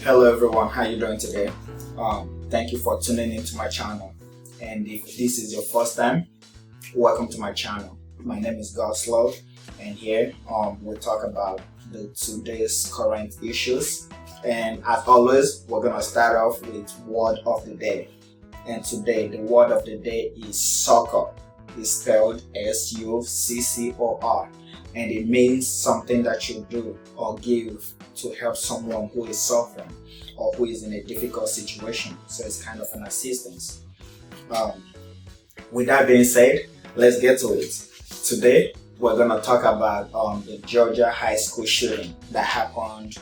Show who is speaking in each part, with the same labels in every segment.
Speaker 1: Hello everyone, how you doing today? Thank you for tuning into my channel. And if this is your first time, welcome to my channel. My name is God's Love, and here we'll talk about today's current issues. And as always, we're gonna start off with word of the day. And today the word of the day is succor. It's spelled S-U-C-C-O-R, and it means something that you do or give to help someone who is suffering or who is in a difficult situation. So it's kind of an assistance. With that being said, let's get to it. Today we're gonna talk about the Georgia high school shooting that happened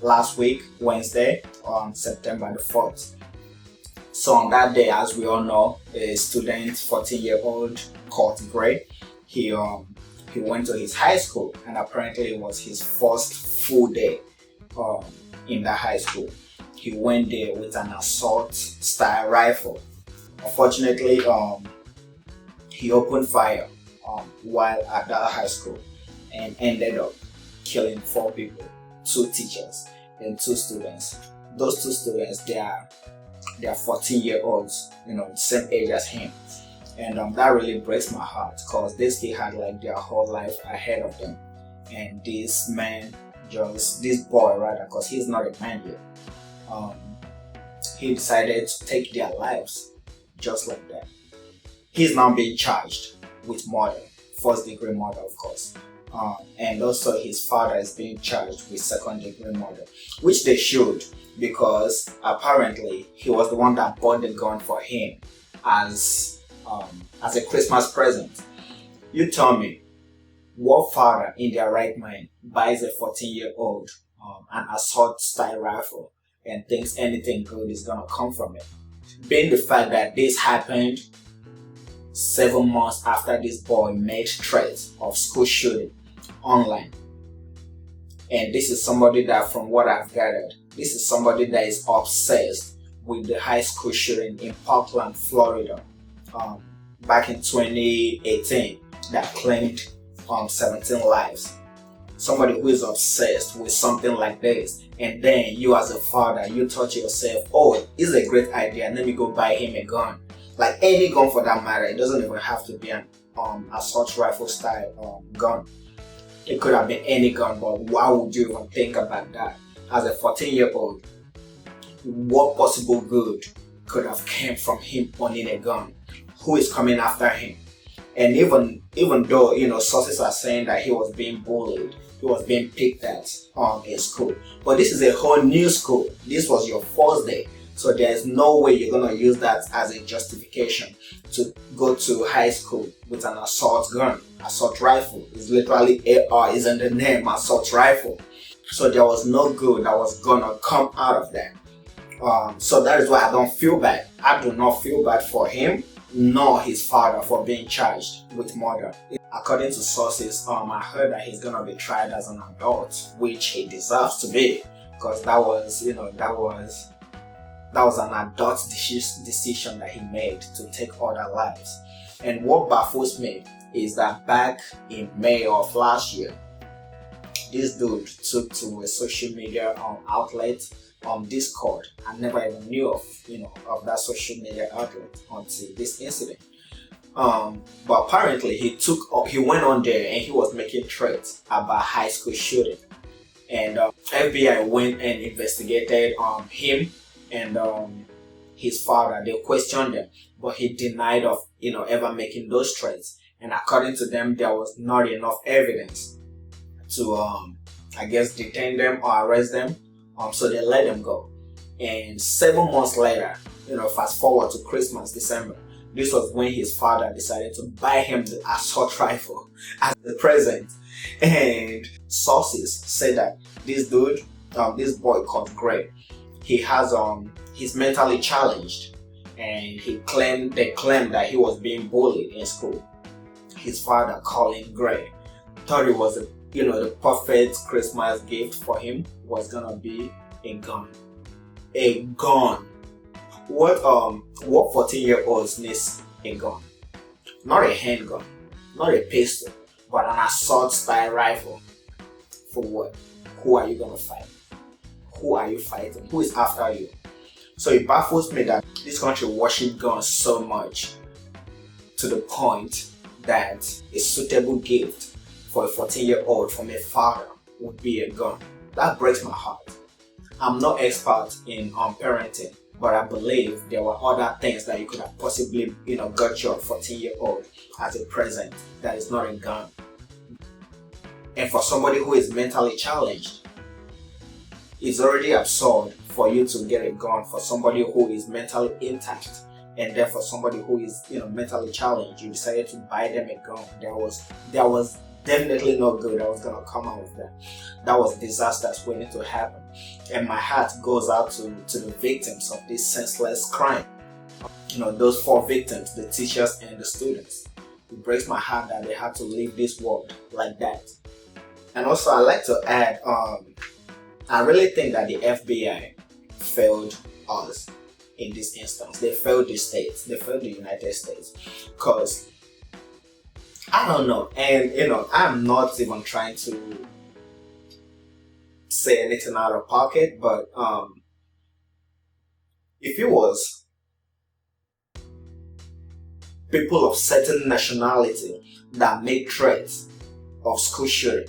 Speaker 1: last week, Wednesday, on September the 4th. So on that day, as we all know, a student, 14-year-old Colt, he went to his high school, and apparently it was his first full day in that high school. He went there with an assault style rifle. Unfortunately, he opened fire while at that high school and ended up killing 4 people, 2 teachers and 2 students. Those 2 students, they are 14-year-olds, the same age as him. And that really breaks my heart, because they still had like their whole life ahead of them. And this boy, because he's not a man yet, he decided to take their lives just like that. He's now being charged with murder, 1st-degree murder, of course. And also his father is being charged with 2nd-degree murder, which they should, because apparently he was the one that bought the gun for him as a Christmas present. You tell me, what father in their right mind buys a 14-year-old an assault style rifle and thinks anything good is gonna come from it? Being the fact that this happened 7 months after this boy made threats of school shooting online. And this is somebody that, from what I've gathered, this is somebody that is obsessed with the high school shooting in Parkland, Florida, back in 2018, that claimed 17 lives. Somebody who is obsessed with something like this, and then you as a father, you thought to yourself, oh, it's a great idea, let me go buy him a gun. Like any gun for that matter. It doesn't even have to be an assault rifle style gun. It could have been any gun, but why would you even think about that? As a 14-year-old, what possible good could have came from him owning a gun? Who is coming after him? And even though sources are saying that he was being bullied, he was being picked at in school, but this is a whole new school. This was your first day, so there's no way you're gonna use that as a justification to go to high school with an assault gun, assault rifle. It's literally AR is in the name, assault rifle. So there was no good that was gonna come out of that. So that is why I don't feel bad. I do not feel bad for him nor his father for being charged with murder. According to sources, I heard that he's gonna be tried as an adult, which he deserves to be, because that was an adult decision that he made to take other lives. And what baffles me is that back in May of last year, this dude took to a social media outlet on Discord. I never even knew of that social media outlet until this incident. But apparently he went on there and he was making threats about high school shooting. And FBI went and investigated him and his father. They questioned them, but he denied of ever making those threats. And according to them, there was not enough evidence to detain them or arrest them. So they let them go. And 7 months later, fast forward to Christmas, December, this was when his father decided to buy him the assault rifle as a present. And sources say that this dude, this boy called Gray, he's mentally challenged, and they claimed that he was being bullied in school. His father, Colin Gray, thought it was the perfect Christmas gift for him was gonna be a gun. A gun. What 14-year-olds needs a gun? Not a handgun, not a pistol, but an assault style rifle. For what? Who are you gonna fight? who are you fighting? Who is after you? So it baffles me that this country worships guns so much to the point that a suitable gift for a 14-year-old from a father would be a gun. That breaks my heart. I'm not expert in parenting, but I believe there were other things that you could have possibly, got your 14-year-old as a present that is not a gun. And for somebody who is mentally challenged, it's already absurd for you to get a gun for somebody who is mentally intact. And then for somebody who is, mentally challenged, you decided to buy them a gun. There was definitely no good that was gonna come out of that. That was disasters waiting to happen. And my heart goes out to the victims of this senseless crime. Those 4 victims, the teachers and the students. It breaks my heart that they had to leave this world like that. And also, I like to add, I really think that the FBI failed us in this instance. They failed the states. They failed the United States. Because, I don't know. And, I'm not even trying to say anything out of pocket. But if it was people of certain nationality that made threats of school shooting,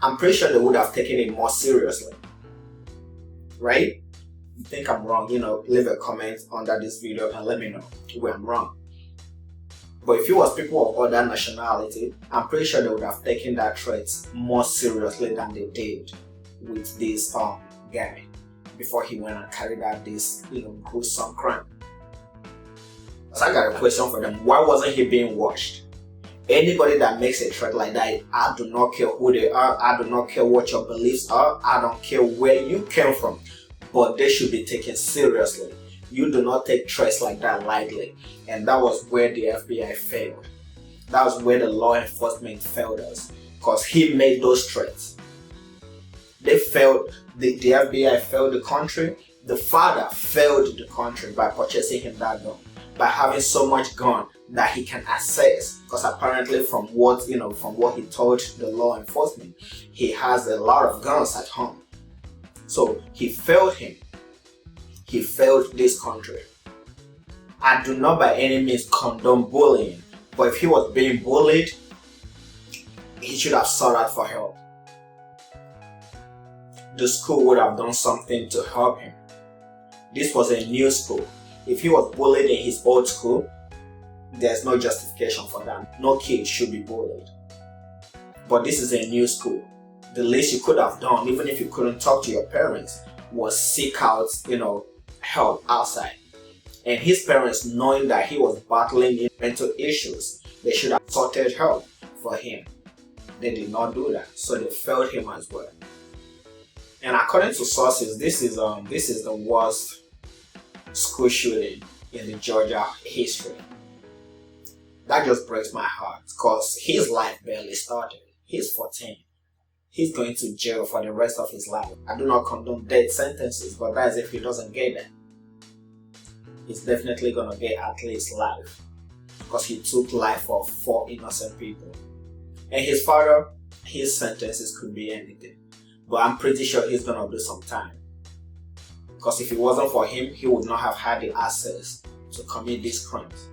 Speaker 1: I'm pretty sure they would have taken it more seriously. Right? You think I'm wrong, leave a comment under this video and let me know where I'm wrong. But if it was people of other nationality, I'm pretty sure they would have taken that threat more seriously than they did with this guy before he went and carried out this, gruesome crime. So I got a question for them. Why wasn't he being watched? Anybody that makes a threat like that, I do not care who they are, I do not care what your beliefs are, I don't care where you came from, but they should be taken seriously. You do not take threats like that lightly. And that was where the FBI failed. That was where the law enforcement failed us. Because he made those threats. They failed, the FBI failed the country. The father failed the country by purchasing him that gun. By having so much gun that he can access, because apparently from what he told the law enforcement, he has a lot of guns at home. So he failed him. He failed this country. I do not by any means condone bullying, but if he was being bullied, he should have sought out for help. The school would have done something to help him. This was a new school. If he was bullied in his old school, there's no justification for that. No kid should be bullied. But this is a new school. The least you could have done, even if you couldn't talk to your parents, was seek out, help outside. And his parents, knowing that he was battling mental issues, they should have sought help for him. They did not do that, so they failed him as well. And according to sources, this is the worst school shooting in the Georgia history. That just breaks my heart because his life barely started. He's 14. He's going to jail for the rest of his life. I do not condone death sentences, but that's if he doesn't get that. He's definitely gonna get at least life because he took life of 4 innocent people. And his father, his sentences could be anything, but I'm pretty sure he's gonna do some time. Because if it wasn't for him, he would not have had the access to commit these crimes.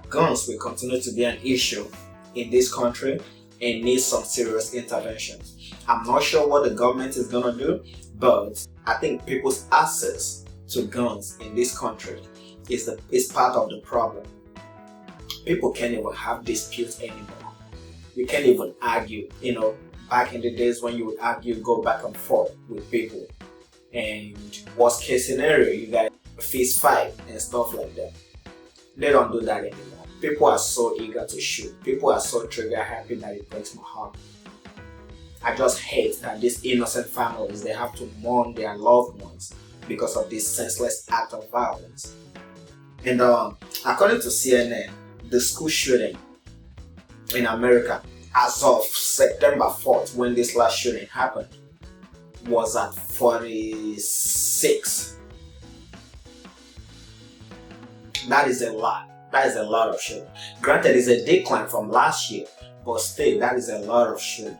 Speaker 1: Guns will continue to be an issue in this country and needs some serious intervention. I'm not sure what the government is gonna do, but I think people's access to guns in this country is part of the problem. People can't even have disputes anymore. You can't even argue. Back in the days when you would argue, go back and forth with people, and worst case scenario, you guys fist fight and stuff like that. They don't do that anymore. People are so eager to shoot. People are so trigger happy that it breaks my heart. I just hate that these innocent families, they have to mourn their loved ones because of this senseless act of violence. And according to CNN, the school shooting in America as of September 4th, when this last shooting happened, was at 46. That is a lot. That is a lot of shooting. Granted, it's a decline from last year, but still, that is a lot of shooting.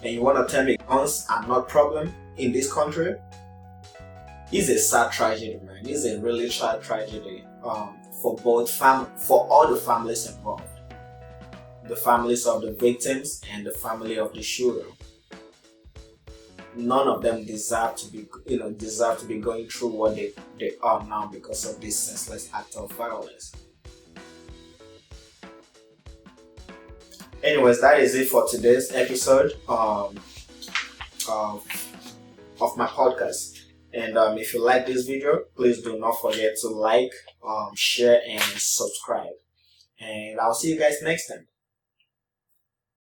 Speaker 1: And you want to tell me guns are not problem in this country? It's a sad tragedy, man. It's a really sad tragedy for all the families involved. The families of the victims and the family of the shooter. None of them deserve to be going through what they are now because of this senseless act of violence. Anyways, that is it for today's episode of my podcast. And if you like this video, please do not forget to like, share, and subscribe. And I'll see you guys next time.